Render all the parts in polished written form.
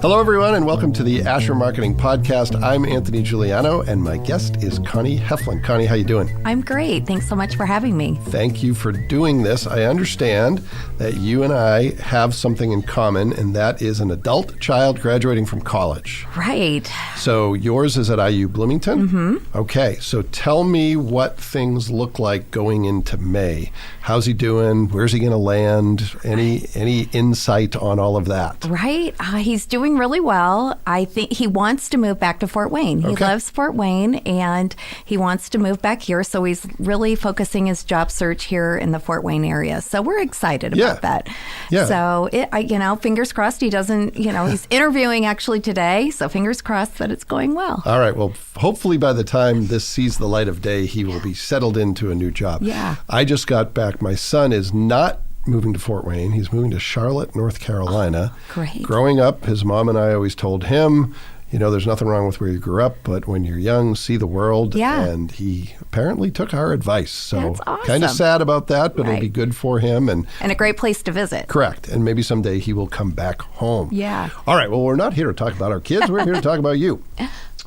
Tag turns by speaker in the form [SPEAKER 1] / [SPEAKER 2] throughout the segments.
[SPEAKER 1] Hello, everyone, and welcome to the Asher Marketing Podcast. I'm Anthony Giuliano, and my guest is Connie Heflin. Connie, how you doing?
[SPEAKER 2] I'm great. Thanks so much for having me.
[SPEAKER 1] Thank you for doing this. I understand that you and I have something in common, and that is an adult child graduating from college.
[SPEAKER 2] Right.
[SPEAKER 1] So yours is at IU Bloomington?
[SPEAKER 2] Mm-hmm.
[SPEAKER 1] Okay, so tell me what things look like going into May. How's he doing? Where's he going to land? Any insight on all of that?
[SPEAKER 2] Right. He's doing really well. I think he wants to move back to Fort Wayne. He loves Fort Wayne, and he wants to move back here. So he's really focusing his job search here in the Fort Wayne area. So we're excited about that.
[SPEAKER 1] Yeah.
[SPEAKER 2] So, fingers crossed he doesn't, he's interviewing actually today. So fingers crossed that it's going well.
[SPEAKER 1] All right. Well, hopefully by the time this sees the light of day, he will be settled into a new job.
[SPEAKER 2] Yeah.
[SPEAKER 1] I just got back. My son is not moving to Fort Wayne. He's moving to Charlotte, North Carolina.
[SPEAKER 2] Oh, great.
[SPEAKER 1] Growing up, his mom and I always told him, there's nothing wrong with where you grew up, but when you're young, see the world.
[SPEAKER 2] Yeah.
[SPEAKER 1] And he apparently took our advice. So
[SPEAKER 2] That's awesome.
[SPEAKER 1] Kind of sad about that, but
[SPEAKER 2] Right.
[SPEAKER 1] it'll be good for him. And
[SPEAKER 2] a great place to visit.
[SPEAKER 1] Correct. And maybe someday he will come back home.
[SPEAKER 2] Yeah.
[SPEAKER 1] All right. Well, we're not here to talk about our kids. We're here to talk about you.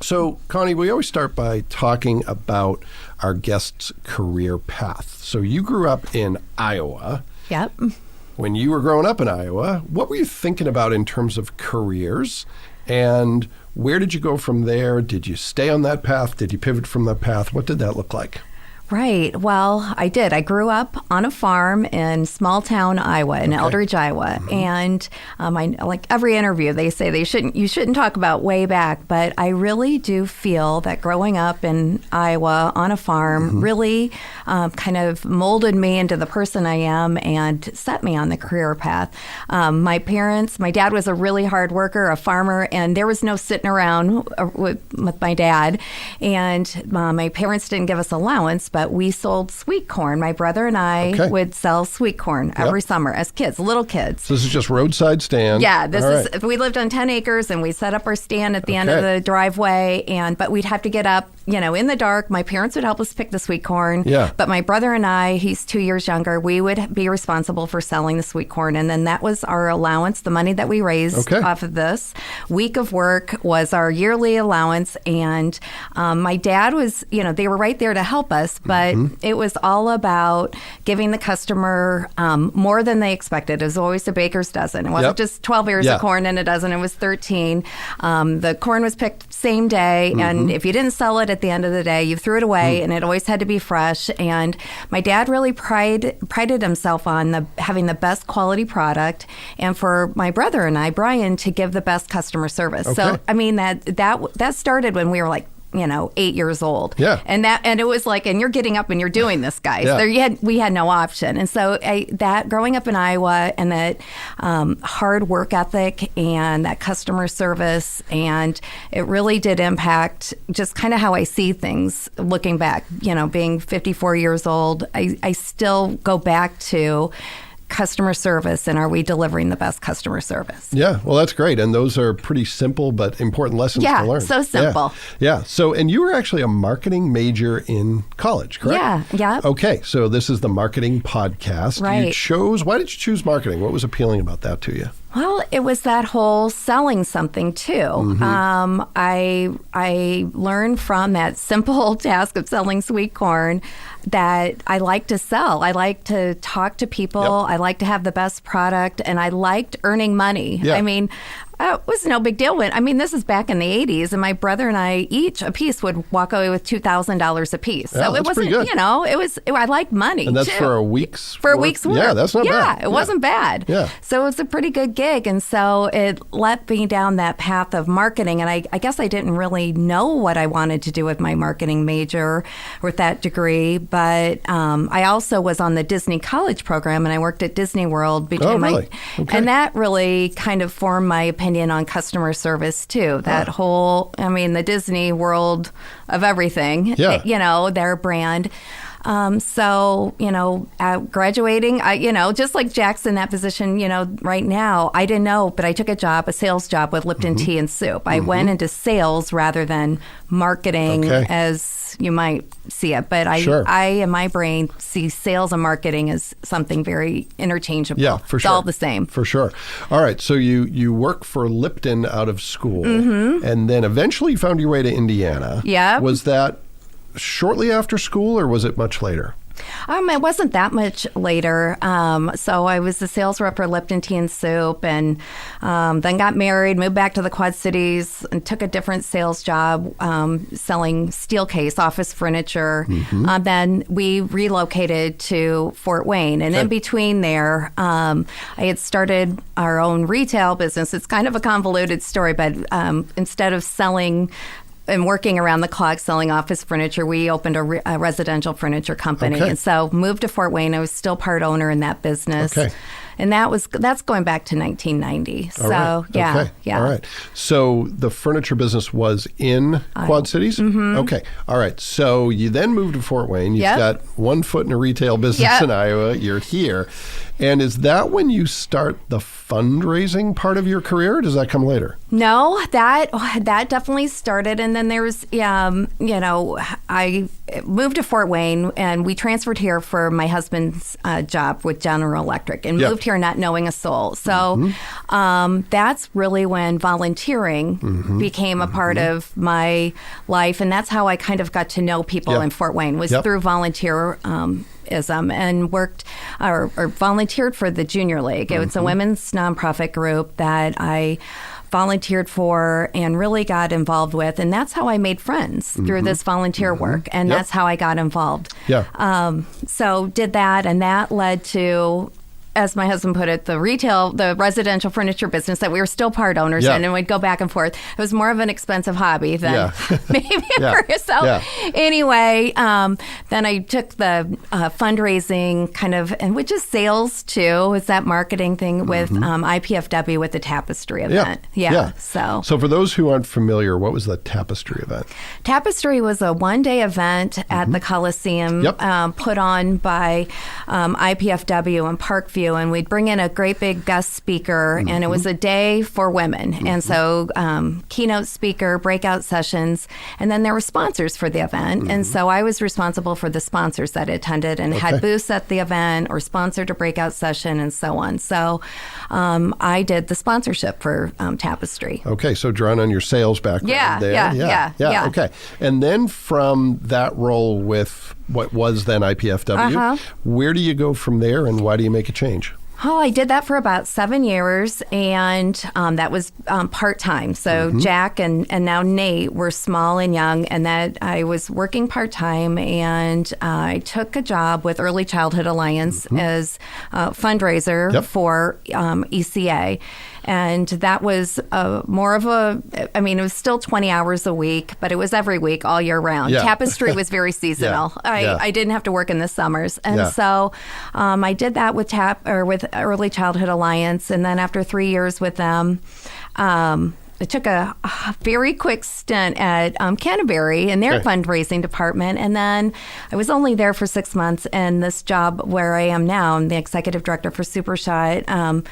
[SPEAKER 1] So, Connie, we always start by talking about our guest's career path. So you grew up in Iowa.
[SPEAKER 2] Yep.
[SPEAKER 1] When you were growing up in Iowa, what were you thinking about in terms of careers? And where did you go from there? Did you stay on that path? Did you pivot from that path? What did that look like?
[SPEAKER 2] Right. Well, I did. I grew up on a farm in small town Iowa, in Eldridge, Iowa. Mm-hmm. And like every interview, they say you shouldn't talk about way back. But I really do feel that growing up in Iowa on a farm really kind of molded me into the person I am and set me on the career path. My dad was a really hard worker, a farmer, and there was no sitting around with my dad. And my parents didn't give us allowance, but we sold sweet corn. My brother and I would sell sweet corn every summer as kids, little kids.
[SPEAKER 1] So this is just roadside stand.
[SPEAKER 2] Yeah, we lived on 10 acres and we set up our stand at the end of the driveway, but we'd have to get up, in the dark. My parents would help us pick the sweet corn.
[SPEAKER 1] Yeah.
[SPEAKER 2] But my brother and I, he's 2 years younger, we would be responsible for selling the sweet corn. And then that was our allowance, the money that we raised off of this. Week of work was our yearly allowance. And my dad was, they were right there to help us, but it was all about giving the customer more than they expected. It was always a baker's dozen. It wasn't just 12 ears of corn in a dozen. It was 13. The corn was picked same day. And if you didn't sell it at the end of the day, you threw it away, and it always had to be fresh. And my dad really prided himself on having the best quality product, and for my brother and I, Brian, to give the best customer service. So, I mean, that started when we were like 8 years old.
[SPEAKER 1] Yeah.
[SPEAKER 2] And it was like, and you're getting up and you're doing this, guys. We had no option. And so that growing up in Iowa and that hard work ethic and that customer service, and it really did impact just kind of how I see things looking back. Being 54 years old, I still go back to customer service, and are we delivering the best customer service?
[SPEAKER 1] Yeah, well, that's great. And those are pretty simple but important lessons to learn.
[SPEAKER 2] Yeah, so simple.
[SPEAKER 1] Yeah. So, and you were actually a marketing major in college, correct?
[SPEAKER 2] Yeah.
[SPEAKER 1] Okay, so this is the Marketing Podcast.
[SPEAKER 2] Right.
[SPEAKER 1] Why did you choose marketing? What was appealing about that to you?
[SPEAKER 2] Well, it was that whole selling something too. I learned from that simple task of selling sweet corn that I like to sell. I like to talk to people. I like to have the best product, and I liked earning money. I mean, it was no big deal this is back in the 80s, and my brother and I each a piece would walk away with $2,000 a piece.
[SPEAKER 1] Yeah,
[SPEAKER 2] so it wasn't, I liked money.
[SPEAKER 1] And that's
[SPEAKER 2] too.
[SPEAKER 1] for a week's
[SPEAKER 2] For a week's work.
[SPEAKER 1] Yeah, that's not bad.
[SPEAKER 2] Yeah, it wasn't bad.
[SPEAKER 1] Yeah.
[SPEAKER 2] So it was a pretty good gig. And so it led me down that path of marketing. And I guess I didn't really know what I wanted to do with my marketing major with that degree. But I also was on the Disney College program, and I worked at Disney World and that really kind of formed my opinion on customer service too. That whole, the Disney World of everything, their brand. So, graduating, just like Jack's in that position, right now, I didn't know, but I took a sales job with Lipton Tea and Soup. I went into sales rather than marketing as you might see it. But I, in my brain, see sales and marketing as something very interchangeable.
[SPEAKER 1] Yeah, for sure.
[SPEAKER 2] It's all the same.
[SPEAKER 1] For sure. All right. So you work for Lipton out of school, and then eventually you found your way to Indiana.
[SPEAKER 2] Yeah.
[SPEAKER 1] Was that shortly after school, or was it much later?
[SPEAKER 2] It wasn't that much later. So I was the sales rep for Lipton Tea and Soup, and then got married, moved back to the Quad Cities, and took a different sales job selling steel case office furniture. Then we relocated to Fort Wayne, and in between there, I had started our own retail business. It's kind of a convoluted story, but instead of selling and working around the clock selling office furniture, we opened a residential furniture company. And so moved to Fort Wayne. I was still part owner in that business. And that's going back to 1990. So, yeah.
[SPEAKER 1] All right. So the furniture business was in Quad Cities? Okay. All right. So you then moved to Fort Wayne. You've got one foot in a retail business in Iowa. You're here. And is that when you start the fundraising part of your career, or does that come later?
[SPEAKER 2] No, that definitely started. And then there's, I moved to Fort Wayne, and we transferred here for my husband's job with General Electric, and moved here not knowing a soul. So that's really when volunteering became a part of my life. And that's how I kind of got to know people in Fort Wayne, was through volunteer and worked or volunteered for the Junior League. It was a women's nonprofit group that I volunteered for and really got involved with. And that's how I made friends through this volunteer work. And that's how I got involved. So did that, and that led to, as my husband put it, the residential furniture business that we were still part owners in, and we'd go back and forth. It was more of an expensive hobby than maybe for yourself. Anyway, then I took the fundraising kind of, and which is sales too, is that marketing thing with IPFW with the Tapestry event. So
[SPEAKER 1] for those who aren't familiar, what was the Tapestry event?
[SPEAKER 2] Tapestry was a one-day event at the Coliseum put on by IPFW in Parkview. And we'd bring in a great big guest speaker, and it was a day for women. And so keynote speaker, breakout sessions, and then there were sponsors for the event. And so I was responsible for the sponsors that attended and had booths at the event or sponsored a breakout session and so on. So I did the sponsorship for Tapestry.
[SPEAKER 1] Okay, so drawn on your sales background there. Yeah. Okay. And then from that role with what was then IPFW, where do you go from there, and why do you make a change?
[SPEAKER 2] Oh, I did that for about 7 years, and that was part-time. So Jack and now Nate were small and young, and that I was working part-time, and I took a job with Early Childhood Alliance as a fundraiser for ECA. And that was more of it was still 20 hours a week, but it was every week, all year round. Tapestry was very seasonal. I didn't have to work in the summers. And so I did that with Early Childhood Alliance. And then after 3 years with them, I took a very quick stint at Canterbury in their fundraising department. And then I was only there for 6 months. And this job where I am now, I'm the executive director for SuperShot.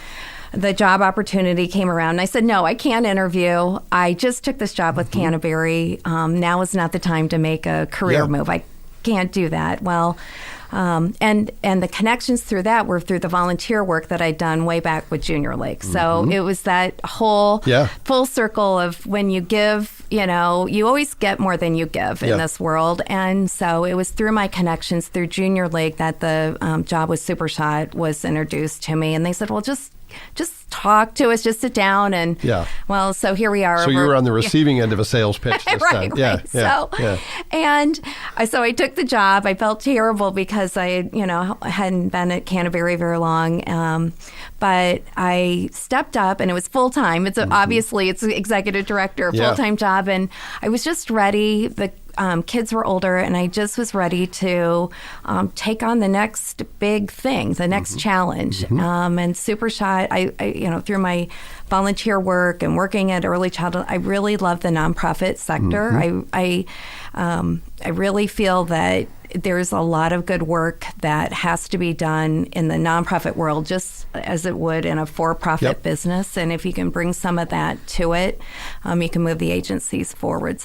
[SPEAKER 2] The job opportunity came around, and I said, no, I can't interview. I just took this job with Canterbury. Now is not the time to make a career move. I can't do that. Well, and the connections through that were through the volunteer work that I'd done way back with Junior League. So it was that whole full circle of when you give, you always get more than you give in this world. And so it was through my connections through Junior League that the job with SuperShot was introduced to me. And they said, well, just talk to us, just sit down. And well, so here we are.
[SPEAKER 1] So you were on the receiving end of a sales pitch this time.
[SPEAKER 2] And so I took the job. I felt terrible because I, hadn't been at Canterbury very long. But I stepped up, and it was full time. It's obviously it's executive director, full time job, and I was just ready. The kids were older, and I just was ready to take on the next big thing, the next challenge. And SuperShot, I through my volunteer work and working at Early Childhood, I really love the nonprofit sector. I really feel that there's a lot of good work that has to be done in the nonprofit world, just as it would in a for-profit business. And if you can bring some of that to it, you can move the agencies forward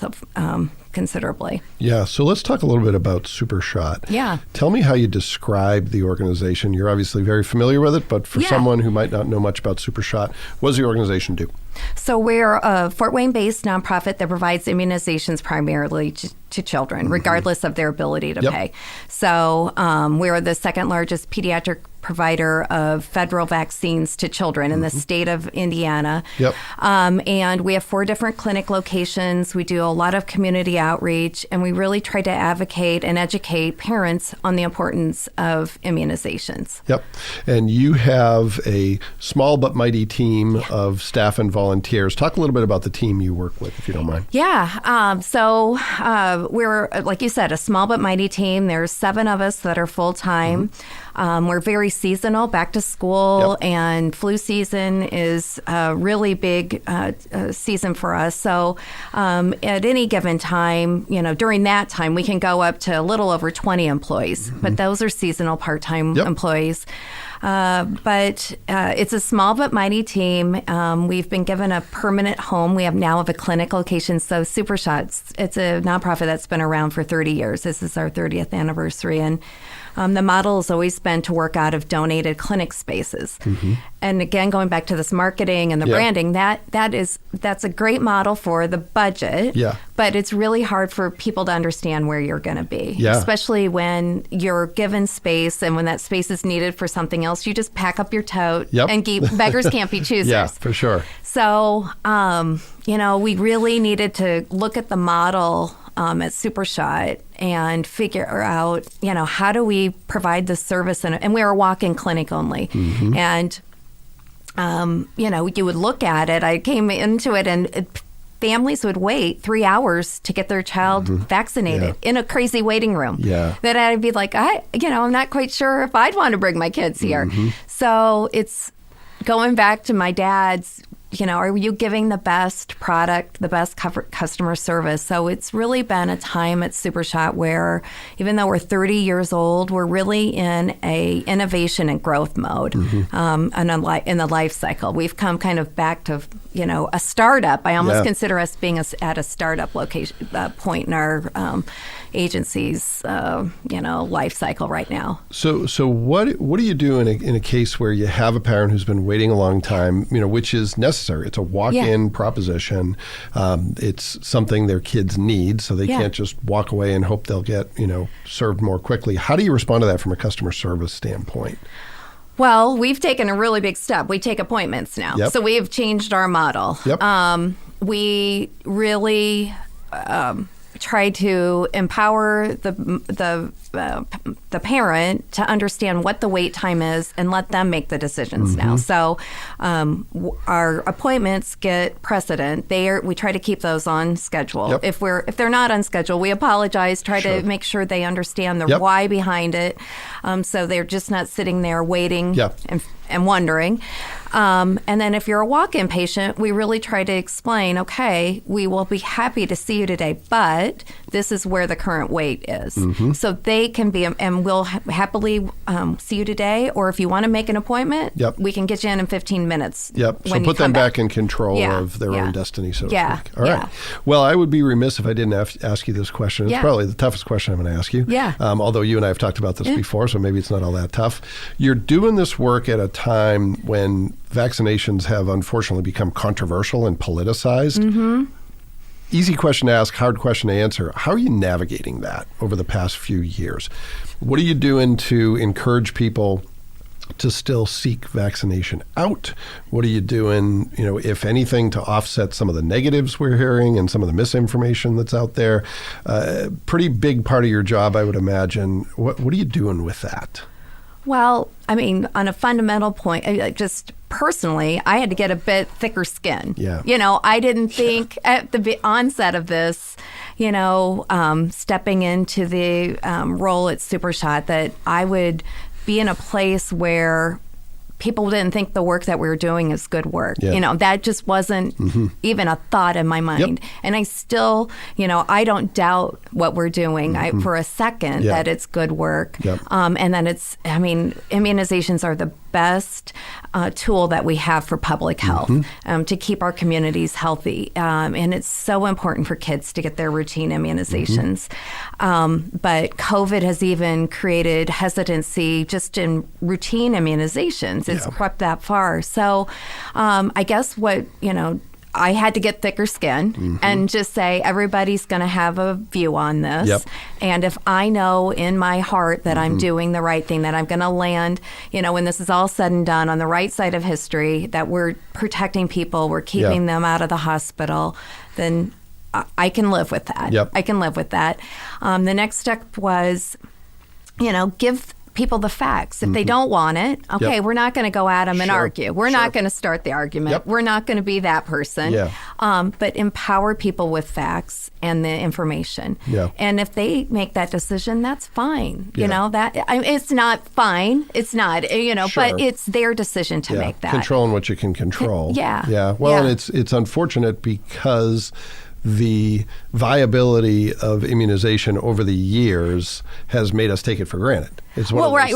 [SPEAKER 2] considerably.
[SPEAKER 1] Yeah. So let's talk a little bit about SuperShot.
[SPEAKER 2] Yeah.
[SPEAKER 1] Tell me how you describe the organization. You're obviously very familiar with it, but for someone who might not know much about SuperShot, what does the organization do?
[SPEAKER 2] So we're a Fort Wayne-based nonprofit that provides immunizations primarily to children, regardless of their ability to pay. So we're the second largest pediatric provider of federal vaccines to children in the state of Indiana. And we have 4 different clinic locations. We do a lot of community outreach, and we really try to advocate and educate parents on the importance of immunizations.
[SPEAKER 1] And you have a small but mighty team of staff and volunteers. Talk a little bit about the team you work with, if you don't mind.
[SPEAKER 2] So we're, like you said, a small but mighty team. There's 7 of us that are full-time. We're very seasonal, back to school, and flu season is a really big season for us. So at any given time, during that time, we can go up to a little over 20 employees, but those are seasonal part-time employees. But it's a small but mighty team. We've been given a permanent home. We now have a clinic location. So SuperShots, it's a nonprofit that's been around for 30 years. This is our 30th anniversary. And the model has always been to work out of donated clinic spaces. And again, going back to this marketing and the branding, that's a great model for the budget. But it's really hard for people to understand where you're going to be, especially when you're given space and when that space is needed for something else. You just pack up your tote and beggars can't be choosers.
[SPEAKER 1] For sure.
[SPEAKER 2] So, we really needed to look at the model at SuperShot and figure out, how do we provide this service? And we're a walk-in clinic only. And, you would look at it. I came into it and families would wait 3 hours to get their child vaccinated in a crazy waiting room. That I'd be like, I'm not quite sure if I'd want to bring my kids here. So it's going back to my dad's, are you giving the best product, the best customer service? So it's really been a time at SuperShot where, even though we're 30 years old, we're really in a innovation and growth mode in the life cycle. We've come kind of back to, a startup. I almost consider us being at a startup location point in our agency's, life cycle right now. So what do you do in a case where you have a parent who's been waiting a long time, which is necessary? It's a walk-in proposition. It's something their kids need, so they can't just walk away and hope they'll get, served more quickly. How do you respond to that from a customer service standpoint? Well, we've taken a really big step. We take appointments now. So we have changed our model. We really try to empower the parent to understand what the wait time is and let them make the decisions now. So our appointments get precedent. We try to keep those on schedule. If they're not on schedule, we apologize. Try to make sure they understand the why behind it, so they're just not sitting there waiting and wondering. And then if you're a walk-in patient, we really try to explain, okay, we will be happy to see you today, but this is where the current wait is. So they can be, and we'll happily see you today, or if you want to make an appointment, we can get you in 15 minutes.
[SPEAKER 1] So put them back in control of their own destiny, so to speak. All right. Well, I would be remiss if I didn't ask you this question. It's probably the toughest question I'm going to ask you. Although you and I have talked about this before, so maybe it's not all that tough. You're doing this work at a time when vaccinations have unfortunately become controversial and politicized. Easy question to ask, hard question to answer. How are you navigating that over the past few years? What are you doing to encourage people to still seek vaccination out? What are you doing, if anything, to offset some of the negatives we're hearing and some of the misinformation that's out there? Pretty big part of your job, I would imagine. What are you doing with that?
[SPEAKER 2] Well, I mean, on a fundamental point, just personally, I had to get a bit thicker skin. I didn't think at the onset of this, stepping into the role at SuperShot, that I would be in a place where people didn't think the work that we were doing is good work.
[SPEAKER 1] Yeah.
[SPEAKER 2] That just wasn't even a thought in my mind. Yep. And I still, I don't doubt what we're doing for a second that it's good work.
[SPEAKER 1] Yep.
[SPEAKER 2] And then immunizations are the best tool that we have for public health to keep our communities healthy. And it's so important for kids to get their routine immunizations. But COVID has even created hesitancy just in routine immunizations. It's crept that far. So I guess I had to get thicker skin and just say everybody's going to have a view on this.
[SPEAKER 1] Yep.
[SPEAKER 2] And if I know in my heart that I'm doing the right thing, that I'm going to land, when this is all said and done, on the right side of history, that we're protecting people, we're keeping them out of the hospital, then I can live with that.
[SPEAKER 1] Yep.
[SPEAKER 2] I can live with that. The next step was, give people the facts. If they don't want it, we're not going to go at them and argue. We're not going to start the argument. Yep. We're not going to be that person.
[SPEAKER 1] Yeah.
[SPEAKER 2] But empower people with facts and the information.
[SPEAKER 1] Yeah.
[SPEAKER 2] And if they make that decision, that's fine. It's not fine. It's not, but it's their decision to make that.
[SPEAKER 1] Controlling what you can control.
[SPEAKER 2] Yeah.
[SPEAKER 1] Well, and it's unfortunate because the viability of immunization over the years has made us take it for granted. It's one of those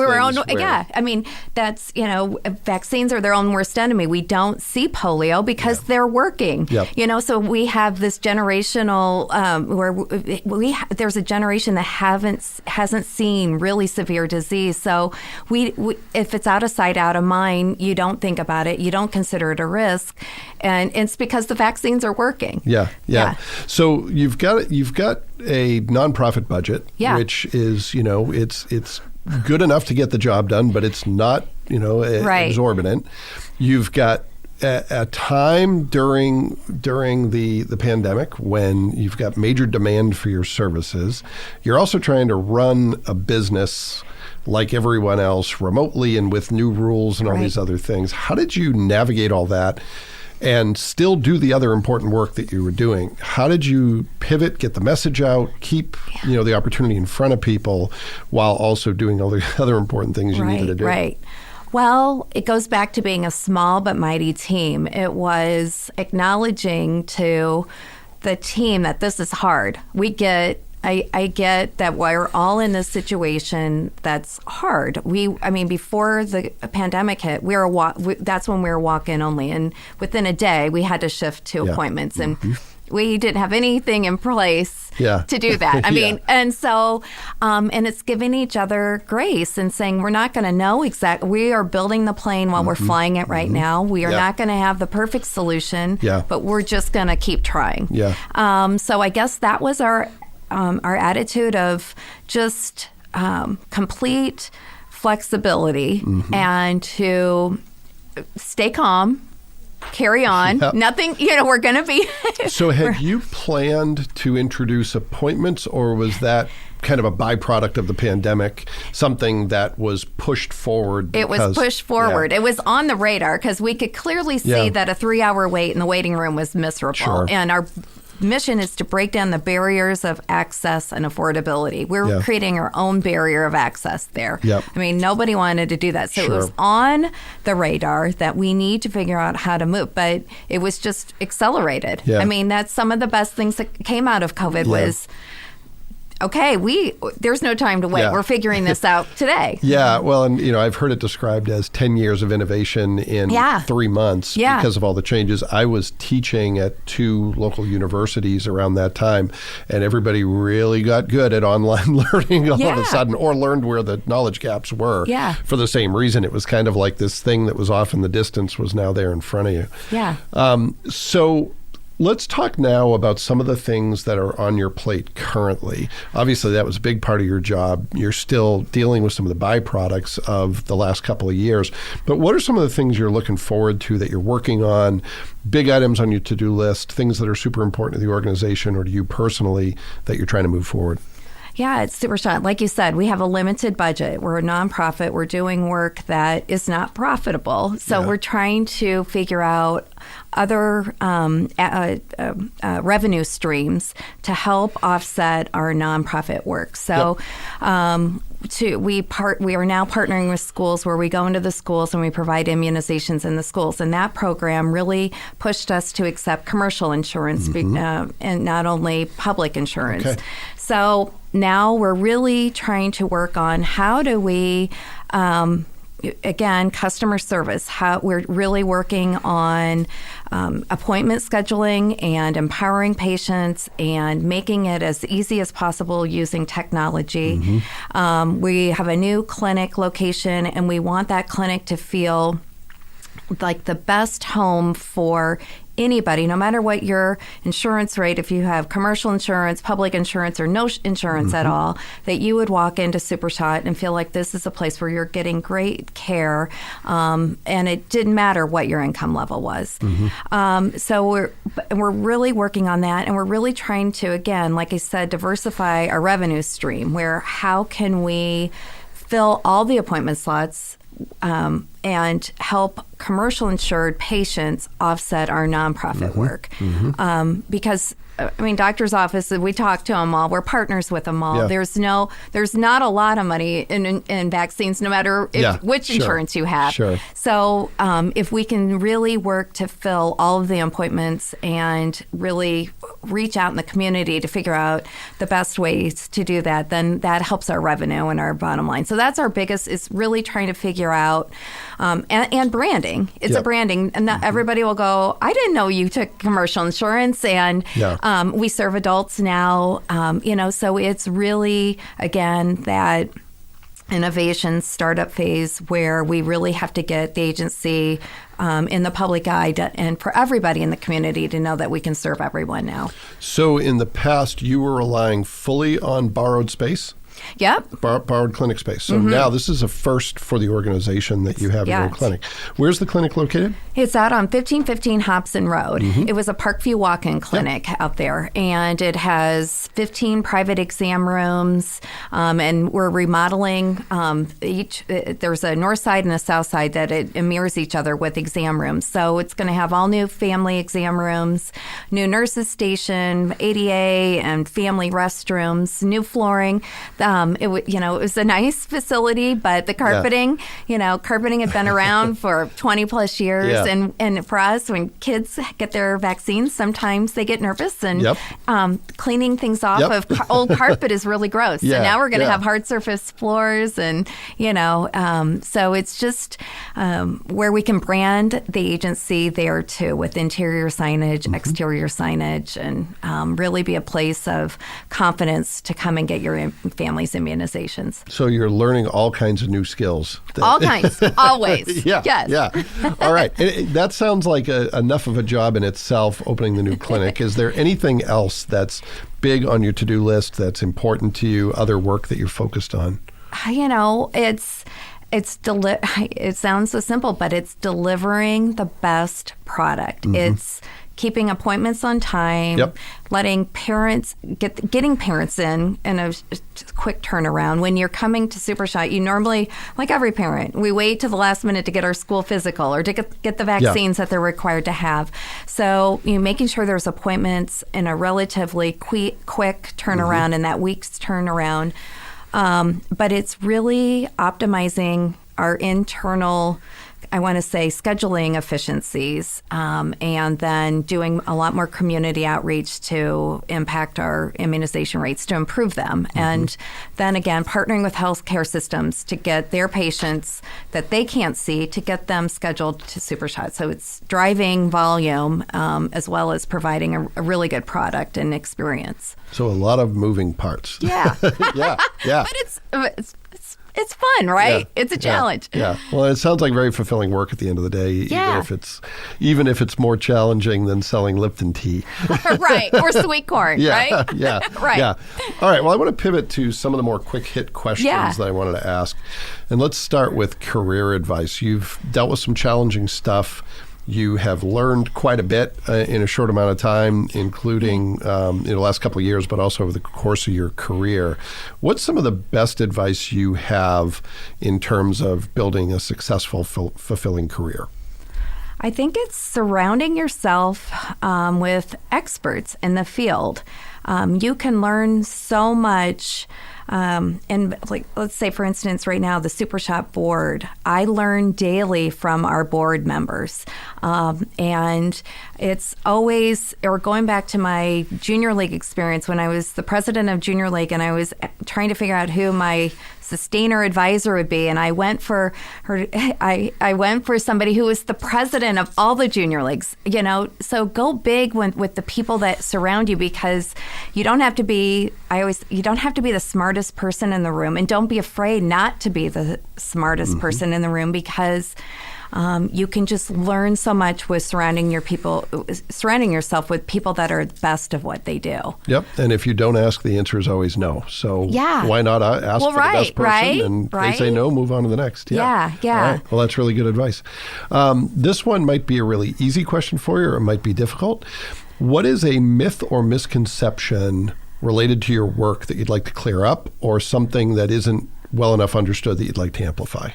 [SPEAKER 1] things
[SPEAKER 2] I mean, that's, vaccines are their own worst enemy. We don't see polio because they're working.
[SPEAKER 1] Yep.
[SPEAKER 2] So we have this generational where there's a generation that hasn't seen really severe disease. So we if it's out of sight, out of mind, you don't think about it. You don't consider it a risk, and it's because the vaccines are working.
[SPEAKER 1] Yeah. So you've got a nonprofit budget, which is it's good enough to get the job done, but it's not exorbitant. You've got a time during the pandemic when you've got major demand for your services. You're also trying to run a business like everyone else remotely and with new rules and all these other things. How did you navigate all that and still do the other important work that you were doing? How did you pivot, get the message out, keep the opportunity in front of people while also doing all the other important things you needed to do?
[SPEAKER 2] Right. Well, it goes back to being a small but mighty team. It was acknowledging to the team that this is hard. I get that we're all in this situation that's hard. Before the pandemic hit, that's when we were walk-in only. And within a day, we had to shift to appointments. And we didn't have anything in place to do that. And so, and it's giving each other grace and saying, we're not going to know exactly. We are building the plane while we're flying it right now. We are not going to have the perfect solution, but we're just going to keep trying. So I guess that was our attitude of just complete flexibility and to stay calm, carry on. Nothing, we're going to be.
[SPEAKER 1] So had you planned to introduce appointments, or was that kind of a byproduct of the pandemic, something that was pushed forward?
[SPEAKER 2] It was pushed forward. It was on the radar because we could clearly see that a 3-hour wait in the waiting room was miserable.
[SPEAKER 1] Sure.
[SPEAKER 2] And our mission is to break down the barriers of access and affordability. We're creating our own barrier of access there. Nobody wanted to do that. So it was on the radar that we need to figure out how to move, but it was just accelerated. That's some of the best things that came out of COVID was, there's no time to wait. We're figuring this out today.
[SPEAKER 1] Well, and I've heard it described as 10 years of innovation in 3 months because of all the changes. I was teaching at 2 local universities around that time, and everybody really got good at online learning all of a sudden, or learned where the knowledge gaps were for the same reason. It was kind of like this thing that was off in the distance was now there in front of you. So let's talk now about some of the things that are on your plate currently. Obviously, that was a big part of your job. You're still dealing with some of the byproducts of the last couple of years. But what are some of the things you're looking forward to that you're working on, big items on your to-do list, things that are super important to the organization or to you personally that you're trying to move forward?
[SPEAKER 2] Yeah, it's super strong. Like you said, we have a limited budget. We're a nonprofit. We're doing work that is not profitable. So we're trying to figure out other revenue streams to help offset our nonprofit work. So we are now partnering with schools where we go into the schools and we provide immunizations in the schools. And that program really pushed us to accept commercial insurance and not only public insurance.
[SPEAKER 1] Okay.
[SPEAKER 2] So now we're really trying to work on how do we, again, customer service. How we're really working on appointment scheduling and empowering patients and making it as easy as possible using technology. We have a new clinic location, and we want that clinic to feel like the best home for anybody, no matter what your insurance rate, if you have commercial insurance, public insurance, or no insurance at all, that you would walk into SuperShot and feel like this is a place where you're getting great care, and it didn't matter what your income level was. So we're really working on that, and we're really trying to, again, like I said, diversify our revenue stream, where how can we fill all the appointment slots and help commercial insured patients offset our nonprofit work. Because, I mean, doctor's office, we talk to them all. We're partners with them all. Yeah. There's not a lot of money in vaccines, no matter which insurance you have. So if we can really work to fill all of the appointments and really reach out in the community to figure out the best ways to do that, then that helps our revenue and our bottom line. So that's our biggest, is really trying to figure out, and branding. It's a branding. And not everybody will go, I didn't know you took commercial insurance. And we serve adults now, so it's really, again, that innovation startup phase where we really have to get the agency in the public eye and for everybody in the community to know that we can serve everyone now.
[SPEAKER 1] So in the past, you were relying fully on borrowed space?
[SPEAKER 2] Yep.
[SPEAKER 1] Borrowed clinic space. So now this is a first for the organization that you have your own clinic. Where's the clinic located?
[SPEAKER 2] It's out on 1515 Hobson Road. It was a Parkview walk-in clinic out there, and it has 15 private exam rooms, and we're remodeling each. There's a north side and a south side that it mirrors each other with exam rooms. So it's going to have all new family exam rooms, new nurses station, ADA and family restrooms, new flooring. It was a nice facility, but the carpeting, carpeting had been around for 20 plus years. And for us, when kids get their vaccines, sometimes they get nervous, and cleaning things off of old carpet is really gross. So now we're going to have hard surface floors, and, so it's just where we can brand the agency there too, with interior signage, exterior signage, and really be a place of confidence to come and get your family's immunizations.
[SPEAKER 1] So you're learning all kinds of new skills.
[SPEAKER 2] All kinds, always.
[SPEAKER 1] All right. That sounds like enough of a job in itself, opening the new clinic. Is there anything else that's big on your to-do list that's important to you, other work that you're focused on?
[SPEAKER 2] It sounds so simple, but it's delivering the best product. It's keeping appointments on time, letting parents, getting parents in a quick turnaround. When you're coming to SuperShot, you normally, like every parent, we wait to the last minute to get our school physical or to get the vaccines that they're required to have. So making sure there's appointments in a relatively quick turnaround, in that week's turnaround. But it's really optimizing our internal, I want to say, scheduling efficiencies, and then doing a lot more community outreach to impact our immunization rates, to improve them. And then again, partnering with healthcare systems to get their patients that they can't see, to get them scheduled to SuperShot. So it's driving volume, as well as providing a really good product and experience.
[SPEAKER 1] So a lot of moving parts.
[SPEAKER 2] Yeah. But it's fun, right? It's a challenge.
[SPEAKER 1] Well, it sounds like very fulfilling work at the end of the day, even if it's more challenging than selling Lipton tea.
[SPEAKER 2] Right. Or sweet corn, right?
[SPEAKER 1] Right. All right. Well, I want to pivot to some of the more quick hit questions that I wanted to ask. And let's start with career advice. You've dealt with some challenging stuff. You have learned quite a bit in a short amount of time, including in the last couple of years, but also over the course of your career. What's some of the best advice you have in terms of building a successful, fulfilling career?
[SPEAKER 2] I think it's surrounding yourself with experts in the field. You can learn so much And like, let's say, for instance, right now, the Super Shot board, I learn daily from our board members. And it's always, or going back to my junior league experience when I was the president of junior league and I was trying to figure out who my sustainer advisor would be, and I went for her. I went for somebody who was the president of all the junior leagues. So go big with the people that surround you, because you don't have to be. You don't have to be the smartest person in the room, and don't be afraid not to be the smartest person in the room, because you can just learn so much with surrounding yourself with people that are best of what they do.
[SPEAKER 1] Yep. And if you don't ask, the answer is always no. So why not ask for the best person? And they say no, move on to the next.
[SPEAKER 2] Yeah.
[SPEAKER 1] All right. Well, that's really good advice. This one might be a really easy question for you, or it might be difficult. What is a myth or misconception related to your work that you'd like to clear up, or something that isn't well enough understood that you'd like to amplify?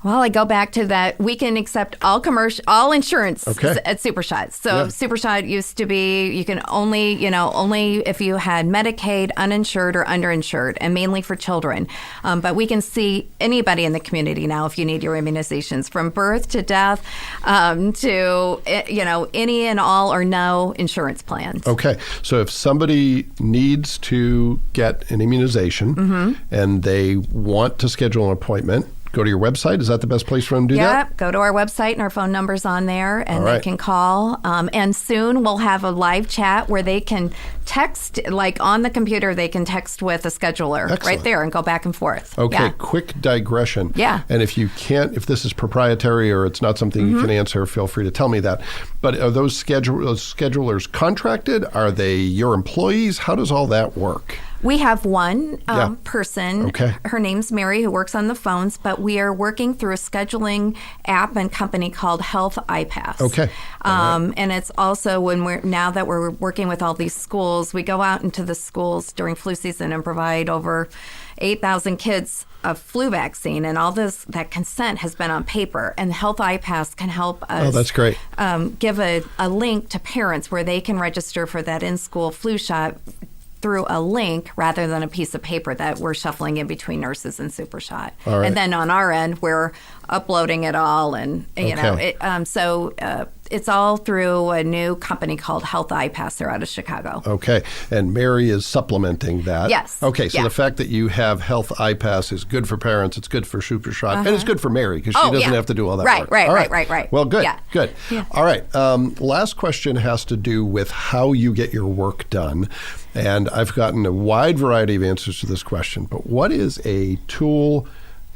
[SPEAKER 2] Well, I go back to that. We can accept all insurance at Super Shot. So Super Shot used to be, you can only if you had Medicaid, uninsured or underinsured, and mainly for children. But we can see anybody in the community now if you need your immunizations, from birth to death, to any and all or no insurance plans.
[SPEAKER 1] Okay. So if somebody needs to get an immunization and they want to schedule an appointment, go to your website. Is that the best place for them to do that?
[SPEAKER 2] Yeah, go to our website and our phone number's on there, and they can call. And soon we'll have a live chat where they can text, like on the computer, they can text with a scheduler right there and go back and forth.
[SPEAKER 1] Okay, quick digression.
[SPEAKER 2] Yeah.
[SPEAKER 1] And if if this is proprietary or it's not something you can answer, feel free to tell me that. But are those schedulers contracted? Are they your employees? How does all that work?
[SPEAKER 2] We have one person.
[SPEAKER 1] Okay.
[SPEAKER 2] Her name's Mary, who works on the phones, but we are working through a scheduling app and company called Health iPass.
[SPEAKER 1] Okay.
[SPEAKER 2] And it's also now that we're working with all these schools, we go out into the schools during flu season and provide over 8,000 kids a flu vaccine, and all that consent has been on paper, and Health iPass can help us.
[SPEAKER 1] Oh, that's great.
[SPEAKER 2] Give a link to parents where they can register for that in-school flu shot through a link rather than a piece of paper that we're shuffling in between nurses and Super Shot.
[SPEAKER 1] All right.
[SPEAKER 2] And then on our end, we're uploading it all, and it's all through a new company called Health iPass. They're out of Chicago.
[SPEAKER 1] Okay. And Mary is supplementing that.
[SPEAKER 2] Yes.
[SPEAKER 1] Okay. So the fact that you have Health iPass is good for parents, it's good for Super Shot, and it's good for Mary because she doesn't have to do all that work.
[SPEAKER 2] Right.
[SPEAKER 1] Well, good.
[SPEAKER 2] Yeah.
[SPEAKER 1] Good.
[SPEAKER 2] Yeah.
[SPEAKER 1] All right. Last question has to do with how you get your work done. And I've gotten a wide variety of answers to this question, but what is a tool,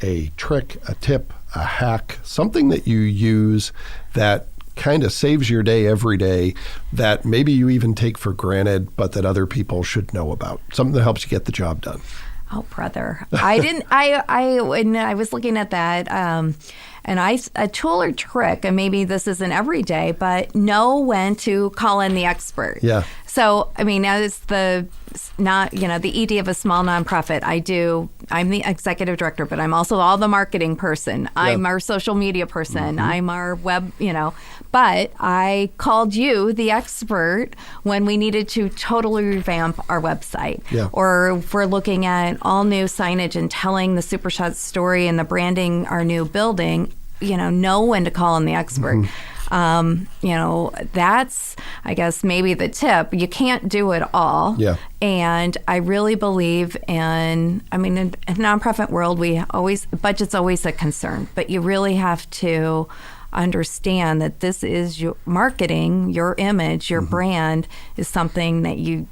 [SPEAKER 1] a trick, a tip, a hack, something that you use that kind of saves your day every day, that maybe you even take for granted, but that other people should know about? Something that helps you get the job done.
[SPEAKER 2] Oh, brother. When I was looking at that, a tool or trick, and maybe this isn't every day, but know when to call in the expert.
[SPEAKER 1] Yeah.
[SPEAKER 2] So, as the ED of a small nonprofit, I'm the executive director, but I'm also all the marketing person. I'm our social media person. I'm our web, but I called you, the expert, when we needed to totally revamp our website.
[SPEAKER 1] Yeah.
[SPEAKER 2] Or if we're looking at all new signage and telling the Super Shot story and the branding our new building, know when to call in the expert. That's, I guess, maybe the tip. You can't do it all.
[SPEAKER 1] Yeah.
[SPEAKER 2] And I really believe in nonprofit world, budget's always a concern, but you really have to understand that this is your marketing, your image, your brand is something that you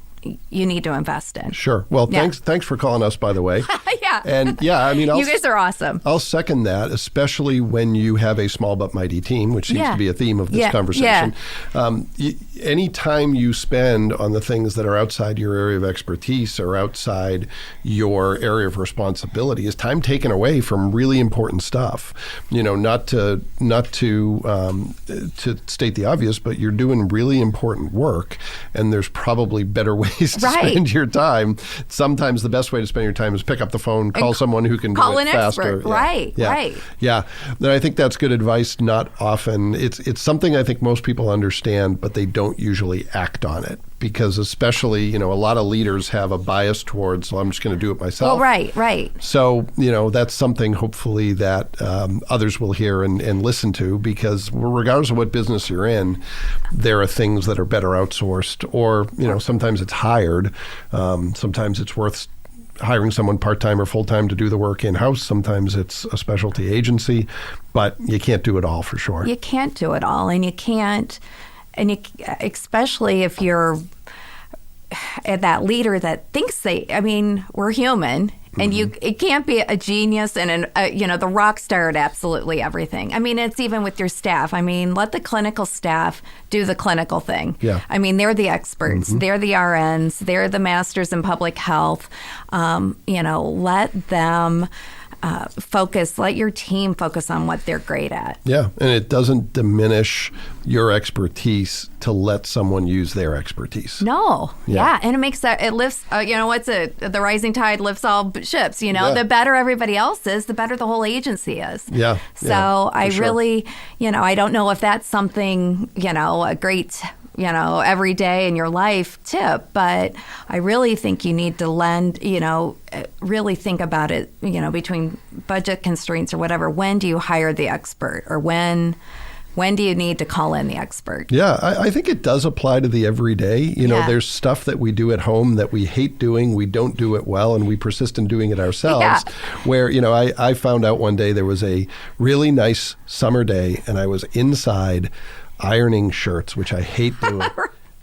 [SPEAKER 2] need to invest in.
[SPEAKER 1] Sure. Well, thanks for calling us, by the way.
[SPEAKER 2] Yeah.
[SPEAKER 1] And you
[SPEAKER 2] guys are awesome.
[SPEAKER 1] I'll second that, especially when you have a small but mighty team, which seems to be a theme of this conversation. Any time you spend on the things that are outside your area of expertise or outside your area of responsibility is time taken away from really important stuff. Not to state the obvious, but you're doing really important work, and there's probably better ways to spend your time. Sometimes the best way to spend your time is pick up the phone, call someone who can do it faster.
[SPEAKER 2] Expert. Right.
[SPEAKER 1] Yeah. And I think that's good advice. Not often. It's something I think most people understand, but they don't usually act on it. because especially, you know, a lot of leaders have a bias towards, well, I'm just going to do it myself.
[SPEAKER 2] Oh, right.
[SPEAKER 1] So, you know, that's something hopefully that others will hear and listen to, because regardless of what business you're in, there are things that are better outsourced, or, you know, sometimes it's hired. Sometimes it's worth hiring someone part-time or full-time to do the work in-house. Sometimes it's a specialty agency, but you can't do it all for sure.
[SPEAKER 2] You can't do it all, and you can't, especially if you're that leader that thinks we're human, and it can't be a genius and the rock star at absolutely everything. I mean, it's even with your staff. I mean, let the clinical staff do the clinical thing.
[SPEAKER 1] Yeah.
[SPEAKER 2] I mean, they're the experts. They're the RNs. They're the masters in public health. Let them focus. Let your team focus on what they're great at.
[SPEAKER 1] Yeah, and it doesn't diminish your expertise to let someone use their expertise.
[SPEAKER 2] No, yeah, and it makes it lifts. The rising tide lifts all ships. The better everybody else is, the better the whole agency is.
[SPEAKER 1] Yeah.
[SPEAKER 2] So I really, I don't know if that's something, a great, every day in your life tip, but I really think you need to really think about it, between budget constraints or whatever. When do you hire the expert, or when do you need to call in the expert? Yeah,
[SPEAKER 1] I think it does apply to the everyday. There's stuff that we do at home that we hate doing, we don't do it well, and we persist in doing it ourselves.
[SPEAKER 2] Yeah.
[SPEAKER 1] Where, I found out one day there was a really nice summer day, and I was inside ironing shirts, which I hate doing.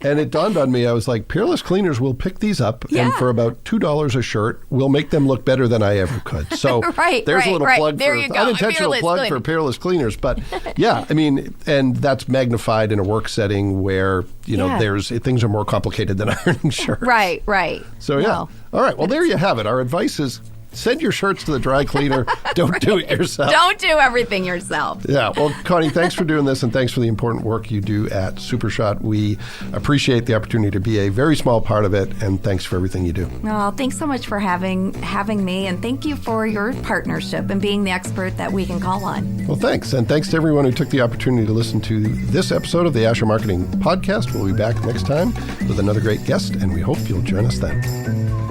[SPEAKER 1] And it dawned on me, I was like, Peerless Cleaners will pick these up, and for about $2 a shirt, we'll make them look better than I ever could. So there's a little plug unintentional plug for Peerless Cleaners. But yeah, I mean, and that's magnified in a work setting where, things are more complicated than ironing shirts.
[SPEAKER 2] Right.
[SPEAKER 1] So yeah. All right. Well, there you have it. Our advice is, send your shirts to the dry cleaner. Don't do it yourself.
[SPEAKER 2] Don't do everything yourself.
[SPEAKER 1] Yeah. Well, Connie, thanks for doing this, and thanks for the important work you do at SuperShot. We appreciate the opportunity to be a very small part of it, and thanks for everything you do.
[SPEAKER 2] Oh, thanks so much for having me, and thank you for your partnership and being the expert that we can call on.
[SPEAKER 1] Well, thanks. And thanks to everyone who took the opportunity to listen to this episode of the Asher Marketing Podcast. We'll be back next time with another great guest, and we hope you'll join us then.